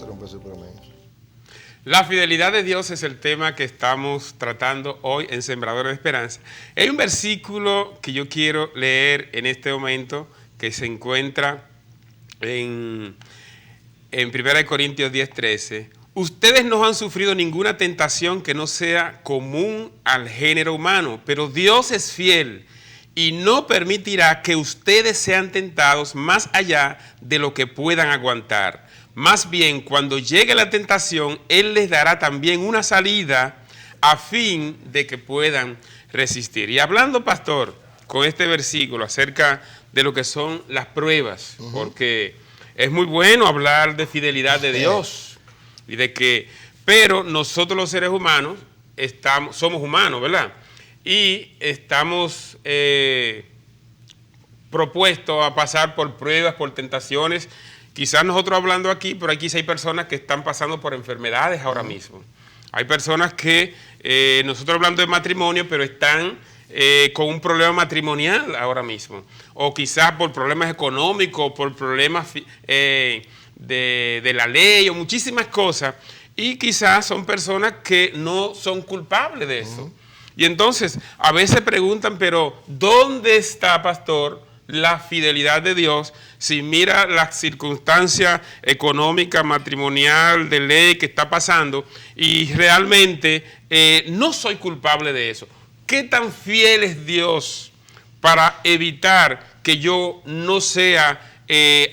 ser un peso promedio. La fidelidad de Dios es el tema que estamos tratando hoy en Sembradores de Esperanza. Hay un versículo que yo quiero leer en este momento que se encuentra en 1 Corintios 10:13. Ustedes no han sufrido ninguna tentación que no sea común al género humano, pero Dios es fiel y no permitirá que ustedes sean tentados más allá de lo que puedan aguantar. Más bien, cuando llegue la tentación, Él les dará también una salida a fin de que puedan resistir. Y hablando, pastor, con este versículo acerca de lo que son las pruebas, porque es muy bueno hablar de fidelidad de Dios y de que, pero nosotros los seres humanos somos humanos, ¿verdad? Y estamos propuestos a pasar por pruebas, por tentaciones. Quizás nosotros hablando aquí, pero aquí sí hay personas que están pasando por enfermedades ahora mismo. Hay personas que, nosotros hablando de matrimonio, pero están con un problema matrimonial ahora mismo. O quizás por problemas económicos, por problemas de la ley, o muchísimas cosas. Y quizás son personas que no son culpables de eso. Y entonces, a veces preguntan, pero ¿dónde está, pastor, la fidelidad de Dios si mira las circunstancias económicas, matrimonial, de ley que está pasando y realmente no soy culpable de eso? ¿Qué tan fiel es Dios para evitar que yo no sea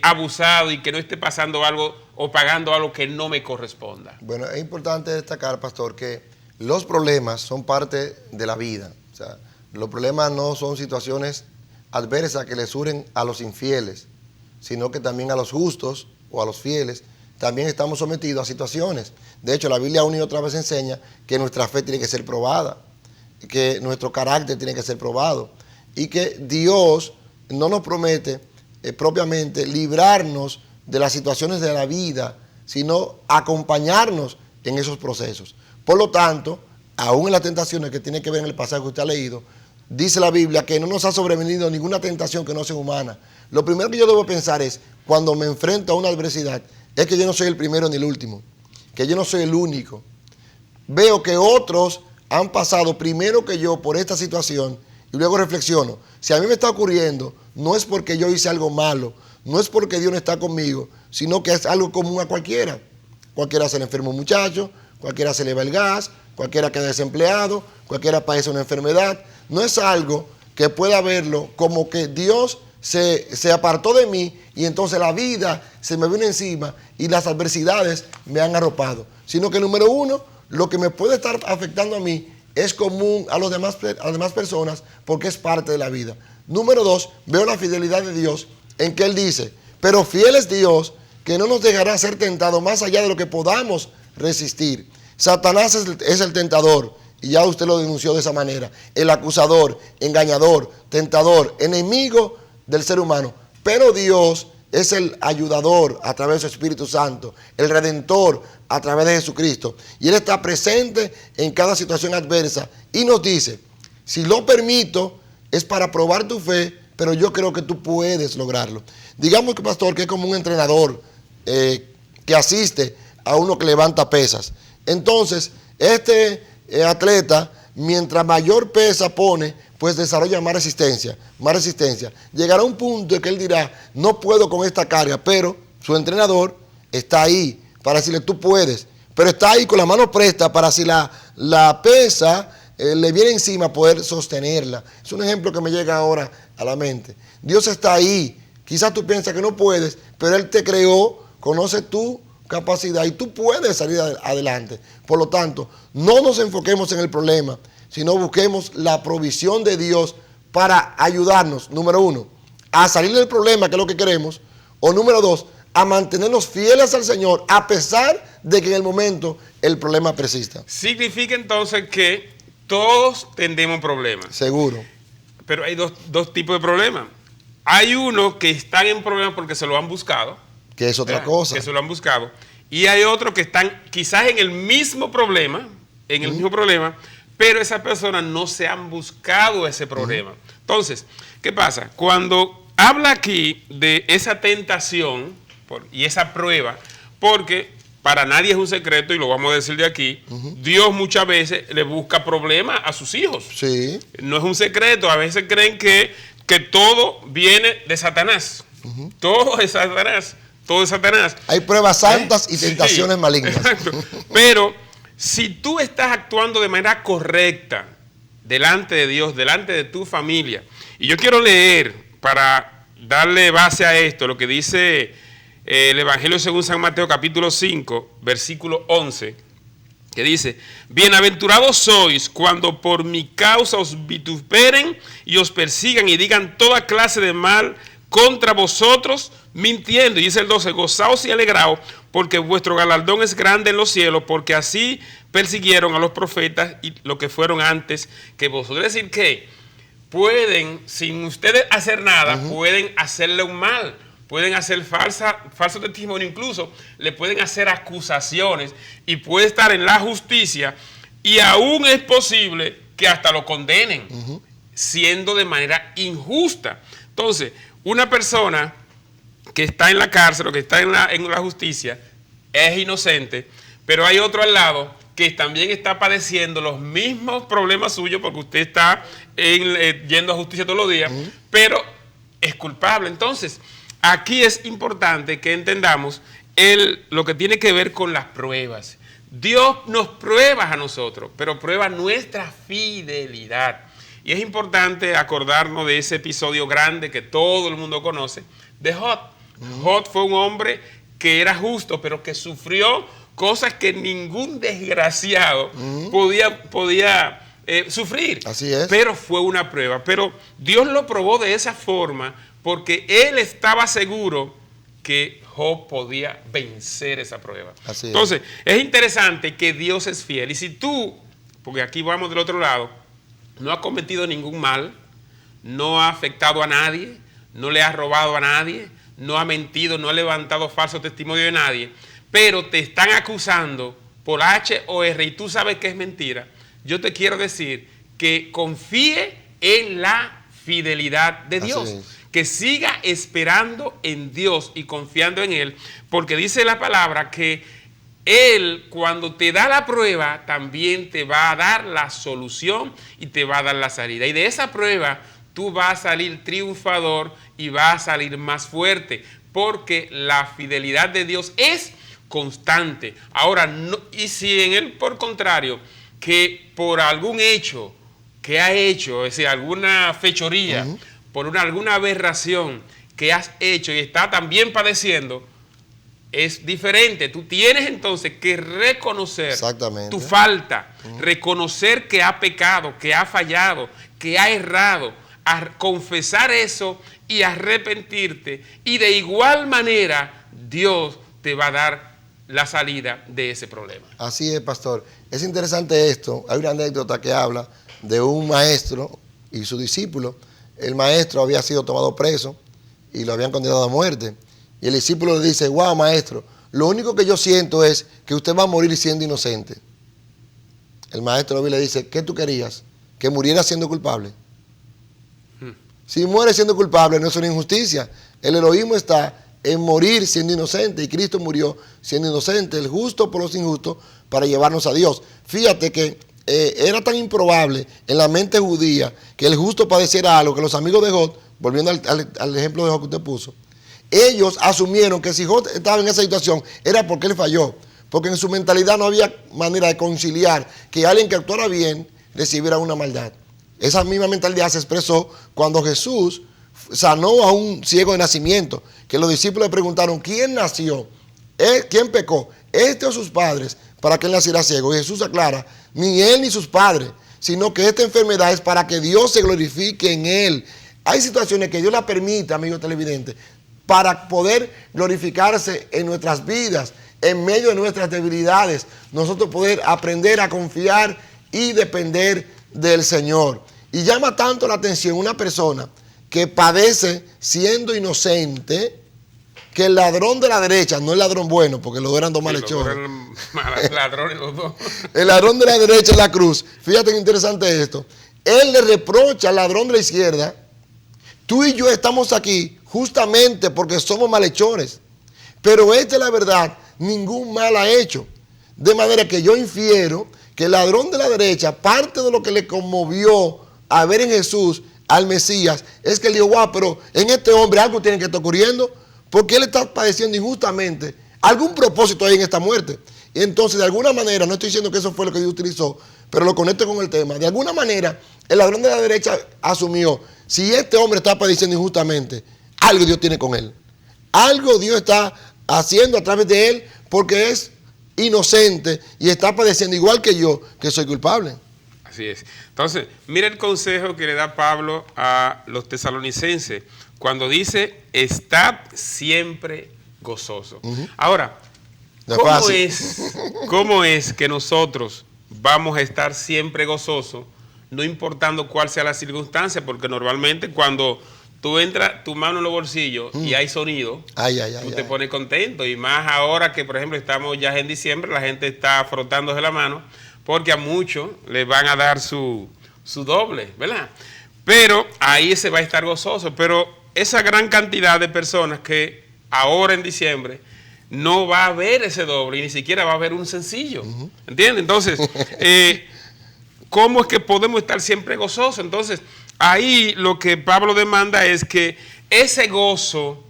abusado y que no esté pasando algo o pagando algo que no me corresponda? Bueno, es importante destacar, pastor, que los problemas son parte de la vida. O sea, los problemas no son situaciones adversas que le surgen a los infieles, sino que también a los justos o a los fieles también estamos sometidos a situaciones. De hecho, la Biblia una y otra vez enseña que nuestra fe tiene que ser probada, que nuestro carácter tiene que ser probado y que Dios no nos promete propiamente librarnos de las situaciones de la vida, sino acompañarnos en esos procesos. Por lo tanto, aún en las tentaciones que tiene que ver en el pasaje que usted ha leído, dice la Biblia que no nos ha sobrevenido ninguna tentación que no sea humana. Lo primero que yo debo pensar es, cuando me enfrento a una adversidad, es que yo no soy el primero ni el último, que yo no soy el único. Veo que otros han pasado primero que yo por esta situación y luego reflexiono. Si a mí me está ocurriendo, no es porque yo hice algo malo, no es porque Dios no está conmigo, sino que es algo común a cualquiera. Cualquiera se le enferma un muchacho, cualquiera se le va el gas, cualquiera queda desempleado, cualquiera padece una enfermedad. No es algo que pueda verlo como que Dios se apartó de mí y entonces la vida se me vino encima y las adversidades me han arropado. Sino que número uno, lo que me puede estar afectando a mí es común a las demás personas porque es parte de la vida. Número dos, veo la fidelidad de Dios en que Él dice, pero fiel es Dios que no nos dejará ser tentados más allá de lo que podamos resistir. Satanás es el tentador, y ya usted lo denunció de esa manera, el acusador, engañador, tentador, enemigo del ser humano. Pero Dios es el ayudador a través de su Espíritu Santo, el redentor a través de Jesucristo. Y Él está presente en cada situación adversa y nos dice, si lo permito, es para probar tu fe, pero yo creo que tú puedes lograrlo. Digamos que, pastor, que es como un entrenador que asiste a uno que levanta pesas. Entonces, este atleta, mientras mayor pesa pone, pues desarrolla más resistencia, más resistencia. Llegará un punto en que él dirá, no puedo con esta carga, pero su entrenador está ahí para decirle, tú puedes. Pero está ahí con la mano presta para si la pesa le viene encima poder sostenerla. Es un ejemplo que me llega ahora a la mente. Dios está ahí. Quizás tú piensas que no puedes, pero Él te creó, conoce tu capacidad y tú puedes salir adelante. Por lo tanto, no nos enfoquemos en el problema, sino busquemos la provisión de Dios para ayudarnos, número uno, a salir del problema, que es lo que queremos, o número dos, a mantenernos fieles al Señor, a pesar de que en el momento el problema persista. Significa entonces que todos tendremos problemas. Seguro. Pero hay dos tipos de problemas. Hay unos que están en problemas porque se lo han buscado. Que es otra cosa. Que se lo han buscado. Y hay otros que están quizás en el mismo problema, pero esas personas no se han buscado ese problema. Entonces, ¿qué pasa? Cuando habla aquí de esa tentación y esa prueba, porque para nadie es un secreto, y lo vamos a decir de aquí, Dios muchas veces le busca problemas a sus hijos. Sí. No es un secreto, a veces creen que todo viene de Satanás. Todo es Satanás, todo es Satanás. Hay pruebas santas y tentaciones malignas. Exacto. Pero si tú estás actuando de manera correcta delante de Dios, delante de tu familia, y yo quiero leer para darle base a esto lo que dice el Evangelio según San Mateo capítulo 5, versículo 11, que dice: bienaventurados sois cuando por mi causa os vituperen y os persigan y digan toda clase de mal contra vosotros, mintiendo. Y dice el 12: gozaos y alegraos, porque vuestro galardón es grande en los cielos, porque así persiguieron a los profetas y los que fueron antes que vosotros. Es decir, que pueden, sin ustedes hacer nada, pueden hacerle un mal, pueden hacer falso testimonio, incluso le pueden hacer acusaciones y puede estar en la justicia, y aún es posible que hasta lo condenen, siendo de manera injusta. Entonces, una persona que está en la cárcel o que está en la justicia es inocente, pero hay otro al lado que también está padeciendo los mismos problemas suyos, porque usted está yendo a justicia todos los días, pero es culpable. Entonces, aquí es importante que entendamos lo que tiene que ver con las pruebas. Dios nos prueba a nosotros, pero prueba nuestra fidelidad. Y es importante acordarnos de ese episodio grande que todo el mundo conoce, de Job. Job fue un hombre que era justo, pero que sufrió cosas que ningún desgraciado podía sufrir. Así es. Pero fue una prueba. Pero Dios lo probó de esa forma porque Él estaba seguro que Job podía vencer esa prueba. Así es. Entonces, es interesante que Dios es fiel. Y si tú, porque aquí vamos del otro lado, no has cometido ningún mal, no ha afectado a nadie, no le has robado a nadie, no ha mentido, no ha levantado falso testimonio de nadie, pero te están acusando por H o R y tú sabes que es mentira, yo te quiero decir que confíe en la fidelidad de Dios, que siga esperando en Dios y confiando en Él, porque dice la palabra que Él, cuando te da la prueba, también te va a dar la solución y te va a dar la salida. Y de esa prueba tú vas a salir triunfador y vas a salir más fuerte, porque la fidelidad de Dios es constante. Ahora, no, y si en Él, por contrario, que por algún hecho que ha hecho, es decir, alguna fechoría, por alguna aberración que has hecho y está también padeciendo, es diferente. Tú tienes entonces que reconocer tu falta, reconocer que ha pecado, que ha fallado, que ha errado, a confesar eso y arrepentirte. Y de igual manera Dios te va a dar la salida de ese problema. Así es, pastor. Es interesante esto. Hay una anécdota que habla de un maestro y su discípulo. El maestro había sido tomado preso y lo habían condenado a muerte. Y el discípulo le dice: wow, maestro, lo único que yo siento es que usted va a morir siendo inocente. El maestro le dice: ¿qué tú querías? ¿Que muriera siendo culpable? Si muere siendo culpable no es una injusticia. El heroísmo está en morir siendo inocente, y Cristo murió siendo inocente, el justo por los injustos, para llevarnos a Dios. Fíjate que era tan improbable en la mente judía que el justo padeciera algo, que los amigos de Job, volviendo al ejemplo de Job que usted puso, ellos asumieron que si Job estaba en esa situación era porque él falló, porque en su mentalidad no había manera de conciliar que alguien que actuara bien recibiera una maldad. Esa misma mentalidad se expresó cuando Jesús sanó a un ciego de nacimiento, que los discípulos le preguntaron: ¿quién nació? ¿Quién pecó? ¿Este o sus padres? Para que él naciera ciego. Y Jesús aclara: ni él ni sus padres, sino que esta enfermedad es para que Dios se glorifique en él. Hay situaciones que Dios la permite, amigo televidente, para poder glorificarse en nuestras vidas, en medio de nuestras debilidades, nosotros poder aprender a confiar y depender del Señor. Y llama tanto la atención una persona que padece siendo inocente, que el ladrón de la derecha, no el ladrón bueno, porque los dos eran dos malhechores. El ladrón de la derecha en la cruz. Fíjate qué interesante esto. Él le reprocha al ladrón de la izquierda: tú y yo estamos aquí justamente porque somos malhechores. Pero esta es la verdad ningún mal ha hecho. De manera que yo infiero que el ladrón de la derecha, parte de lo que le conmovió a ver en Jesús al Mesías, es que él dijo, wow, pero en este hombre algo tiene que estar ocurriendo, porque él está padeciendo injustamente. Algún propósito hay en esta muerte. Y entonces, de alguna manera, no estoy diciendo que eso fue lo que Dios utilizó, pero lo conecto con el tema. De alguna manera, el ladrón de la derecha asumió, si este hombre está padeciendo injustamente, algo Dios tiene con él. Algo Dios está haciendo a través de él, porque es inocente y está padeciendo igual que yo, que soy culpable. Así es. Entonces, mira el consejo que le da Pablo a los tesalonicenses cuando dice, estad siempre gozoso. Ahora, ¿cómo es que nosotros vamos a estar siempre gozosos, no importando cuál sea la circunstancia? Porque normalmente cuando tú entras tu mano en los bolsillos y hay sonido, tú te pones contento. Y más ahora que, por ejemplo, estamos ya en diciembre, la gente está frotándose la mano, porque a muchos les van a dar su doble, ¿verdad? Pero ahí se va a estar gozoso. Pero esa gran cantidad de personas que ahora en diciembre no va a haber ese doble y ni siquiera va a haber un sencillo. ¿Entiendes? Entonces, ¿cómo es que podemos estar siempre gozosos? Entonces, ahí lo que Pablo demanda es que ese gozo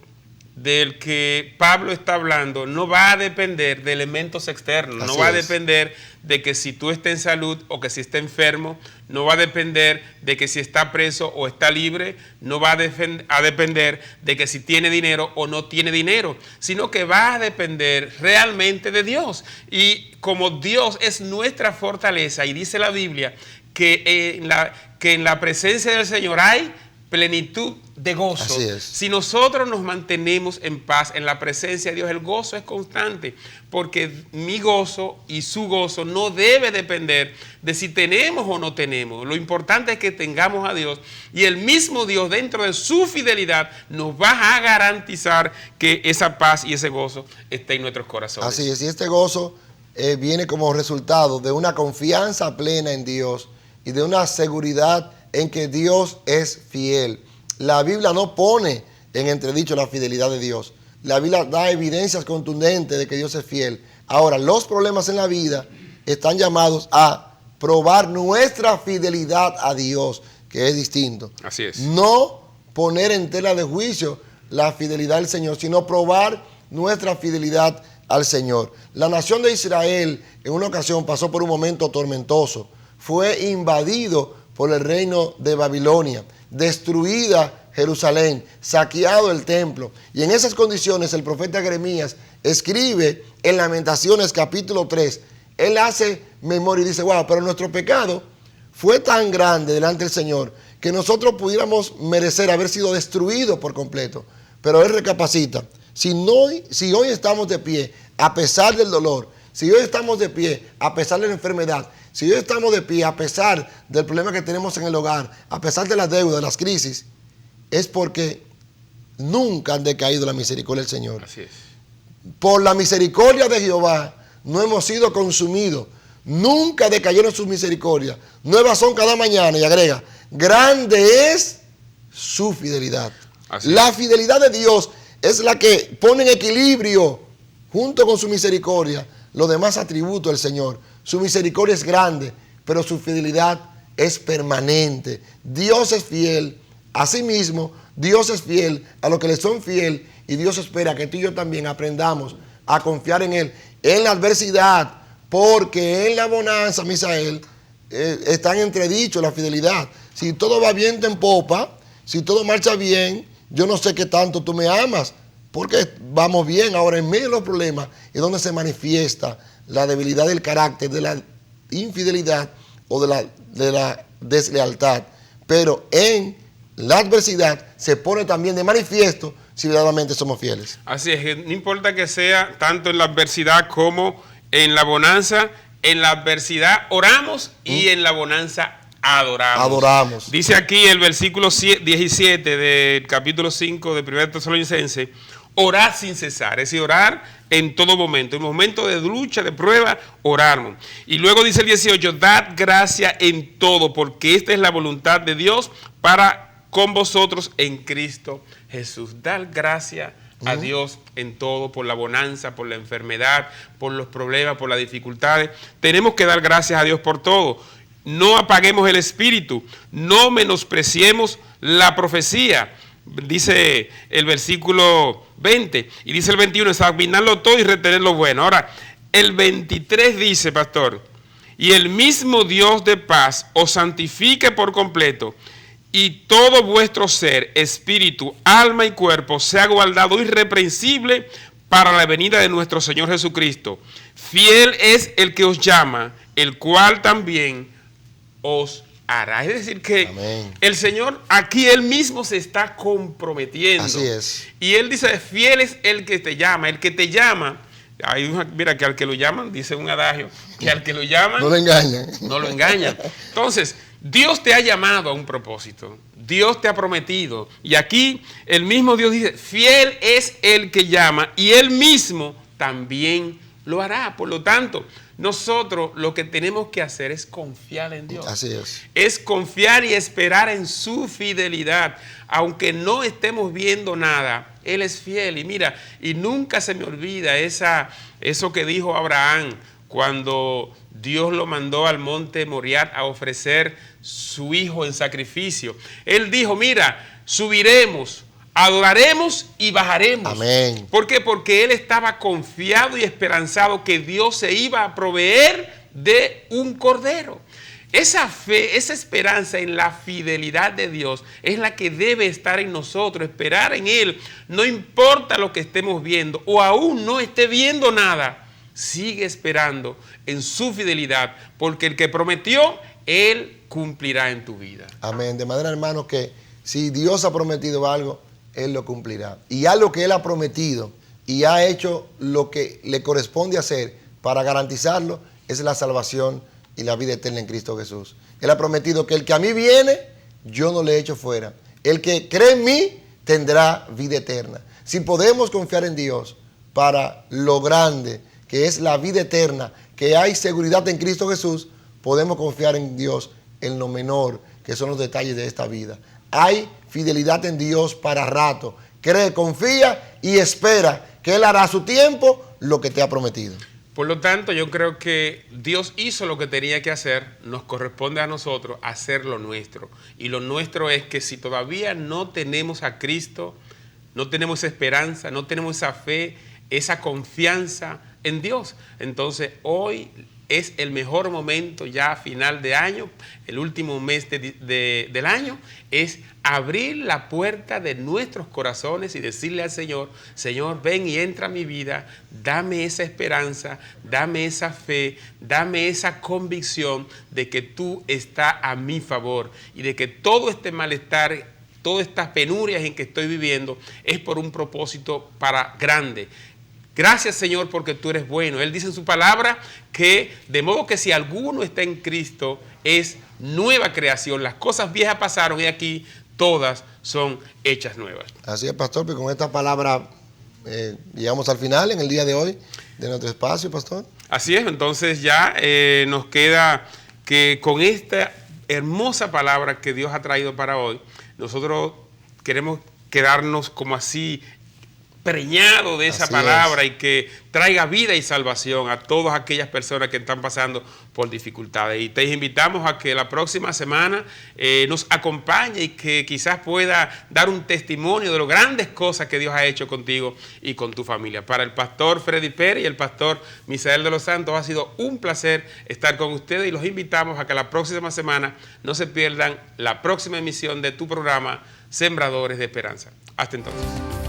del que Pablo está hablando no va a depender de elementos externos, no va a depender de que si tú estás en salud o que si está enfermo, no va a depender de que si está preso o está libre, no va a depender de que si tiene dinero o no tiene dinero, sino que va a depender realmente de Dios. Y como Dios es nuestra fortaleza, y dice la Biblia que en la presencia del Señor hay plenitud de gozo. Así es. Si nosotros nos mantenemos en paz en la presencia de Dios, el gozo es constante, porque mi gozo y su gozo no debe depender de si tenemos o no tenemos. Lo importante es que tengamos a Dios, y el mismo Dios, dentro de su fidelidad, nos va a garantizar que esa paz y ese gozo esté en nuestros corazones. Así es, y este gozo viene como resultado de una confianza plena en Dios y de una seguridad en que Dios es fiel. La Biblia no pone en entredicho la fidelidad de Dios. La Biblia da evidencias contundentes de que Dios es fiel. Ahora, los problemas en la vida están llamados a probar nuestra fidelidad a Dios, que es distinto. Así es. No poner en tela de juicio la fidelidad del Señor, sino probar nuestra fidelidad al Señor. La nación de Israel en una ocasión pasó por un momento tormentoso. Fue invadido por el reino de Babilonia, destruida Jerusalén, saqueado el templo. Y en esas condiciones el profeta Jeremías escribe en Lamentaciones capítulo 3. Él hace memoria y dice, wow, pero nuestro pecado fue tan grande delante del Señor que nosotros pudiéramos merecer haber sido destruidos por completo. Pero él recapacita. Si hoy estamos de pie, a pesar del dolor, si hoy estamos de pie, a pesar de la enfermedad, si hoy estamos de pie, a pesar del problema que tenemos en el hogar, a pesar de las deudas, de las crisis, es porque nunca han decaído la misericordia del Señor. Así es. Por la misericordia de Jehová no hemos sido consumidos. Nunca decayeron sus misericordias. Nuevas son cada mañana. Y agrega, grande es su fidelidad. La fidelidad de Dios es la que pone en equilibrio, junto con su misericordia, los demás atributos del Señor. Su misericordia es grande, pero su fidelidad es permanente. Dios es fiel. Asimismo, Dios es fiel a los que le son fiel, y Dios espera que tú y yo también aprendamos a confiar en Él en la adversidad, porque en la bonanza, Misael, está en entredicho la fidelidad. Si todo va viento en popa, si todo marcha bien, yo no sé qué tanto tú me amas, porque vamos bien. Ahora, en medio de los problemas es donde se manifiesta la debilidad del carácter, de la infidelidad o de la deslealtad. Pero en la adversidad se pone también de manifiesto si verdaderamente somos fieles. Así es, no importa que sea tanto en la adversidad como en la bonanza. En la adversidad oramos y en la bonanza adoramos. Dice aquí el versículo 17 del capítulo 5 de 1 Tesalonicenses, orad sin cesar, es decir, orar en todo momento. En momento de lucha, de prueba, oramos. Y luego dice el 18, dad gracia en todo, porque esta es la voluntad de Dios para con vosotros en Cristo Jesús. Dar gracia a Dios en todo, por la bonanza, por la enfermedad, por los problemas, por las dificultades. Tenemos que dar gracias a Dios por todo. No apaguemos el espíritu, no menospreciemos la profecía. Dice el versículo 20 y dice el 21, examinarlo todo y retener lo bueno. Ahora, el 23 dice, pastor, y el mismo Dios de paz os santifique por completo, y todo vuestro ser, espíritu, alma y cuerpo sea guardado irreprensible para la venida de nuestro Señor Jesucristo. Fiel es el que os llama, el cual también os hará. Es decir que Amén. El Señor aquí Él mismo se está comprometiendo. Así es. Y Él dice, fiel es el que te llama. El que te llama, mira que al que lo llaman, dice un adagio, que al que lo llaman No lo engañan. no lo engañan. Entonces, Dios te ha llamado a un propósito. Dios te ha prometido. Y aquí el mismo Dios dice, fiel es el que llama y Él mismo también lo hará. Por lo tanto, nosotros lo que tenemos que hacer es confiar en Dios. Así es. Es confiar y esperar en su fidelidad. Aunque no estemos viendo nada, Él es fiel. Y mira, y nunca se me olvida eso que dijo Abraham cuando Dios lo mandó al monte Moriah a ofrecer su hijo en sacrificio. Él dijo, mira, subiremos, adoraremos y bajaremos. Amén. ¿Por qué? Porque él estaba confiado y esperanzado que Dios se iba a proveer de un cordero. Esa fe, esa esperanza en la fidelidad de Dios es la que debe estar en nosotros, esperar en Él. No importa lo que estemos viendo o aún no esté viendo nada, sigue esperando en su fidelidad, porque el que prometió, Él cumplirá en tu vida. Amén. De manera, hermano, que si Dios ha prometido algo, Él lo cumplirá. Y algo que Él ha prometido y ha hecho lo que le corresponde hacer para garantizarlo es la salvación y la vida eterna en Cristo Jesús. Él ha prometido que el que a mí viene, yo no le echo fuera. El que cree en mí tendrá vida eterna. Si podemos confiar en Dios para lo grande que es la vida eterna, que hay seguridad en Cristo Jesús, podemos confiar en Dios en lo menor, que son los detalles de esta vida. Hay fidelidad en Dios para rato. Cree, confía y espera que Él hará a su tiempo lo que te ha prometido. Por lo tanto, yo creo que Dios hizo lo que tenía que hacer, nos corresponde a nosotros hacer lo nuestro. Y lo nuestro es que si todavía no tenemos a Cristo, no tenemos esa esperanza, no tenemos esa fe, esa confianza en Dios, entonces hoy es el mejor momento ya a final de año, el último mes del año, es abrir la puerta de nuestros corazones y decirle al Señor, Señor, ven y entra a mi vida, dame esa esperanza, dame esa fe, dame esa convicción de que tú estás a mi favor y de que todo este malestar, todas estas penurias en que estoy viviendo es por un propósito para grande. Gracias, Señor, porque tú eres bueno. Él dice en su palabra que de modo que si alguno está en Cristo es nueva creación. Las cosas viejas pasaron y aquí todas son hechas nuevas. Así es, pastor, pues con esta palabra llegamos al final en el día de hoy de nuestro espacio, pastor. Así es, entonces ya nos queda que con esta hermosa palabra que Dios ha traído para hoy, nosotros queremos quedarnos como así preñado de esa palabra y que traiga vida y salvación a todas aquellas personas que están pasando por dificultades. Y te invitamos a que la próxima semana nos acompañe y que quizás pueda dar un testimonio de las grandes cosas que Dios ha hecho contigo y con tu familia. Para el pastor Freddy Pérez y el pastor Misael de los Santos ha sido un placer estar con ustedes y los invitamos a que la próxima semana no se pierdan la próxima emisión de tu programa Sembradores de Esperanza. Hasta entonces.